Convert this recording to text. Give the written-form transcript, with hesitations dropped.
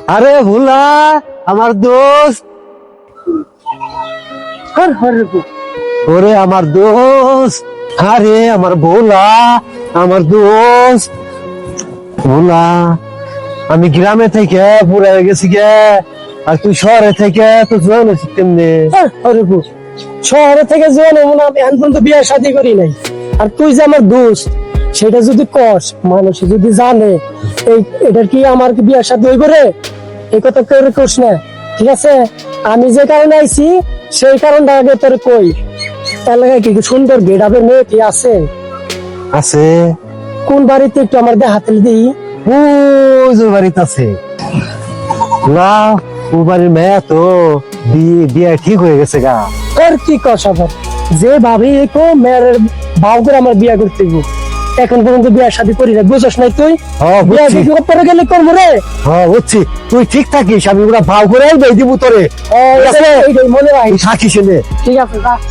আরে ভোলা আমার দোস্ত, ওরে আমার দোস্ত, আরে আমার ভোলা, আমার দোস্ত ভোলা। আমি গ্রামে থেকে পুরা হয়ে গেছি গে, আর তুই শহরে থেকে তো জোয়ান হয়েছিস কেমনে? শহরে থেকে জোয়ান এমন আমি এখন পর্যন্ত বিয়ে শাদী করি নাই। আর তুই যে আমার দোস্ত সেটা যদি কস, মানুষ যদি জানে এটার কি আমার কি বিয়ে শাদী হইব রে? এই কথা কেউ কোস না, ঠিক আছে? আমি যে কারণে আইছি সেই কারণটা আগে তোর কই। এলাকায় কি সুন্দর গেডাবের মেয়ে কি আছে? আছে, কোন বাড়িতে একটু আমার হাতে দিই। ওই যে বাড়িতে আছে না, ও বাড়ির মেয়ে তো বিয়ে ঠিক হয়ে গেছে গা। তোর কি কস আবার? যে ভাবি কো মেয়ের ভাব করে আমার বিয়ে করতে গো, এখন পর্যন্ত বিয়ে শাদী করি না, বুঝছ নাই তুই? বিয়ে বুঝছি, কি পরে গেলে করবো রে? বুঝছি, তুই ঠিক থাকিস, আমি ওরা ভাও করে দিব তোরে। ঠিক আছে? এইটাই মনে রাখ। তুই থাকিস এনে। ঠিক আছে, রাখ।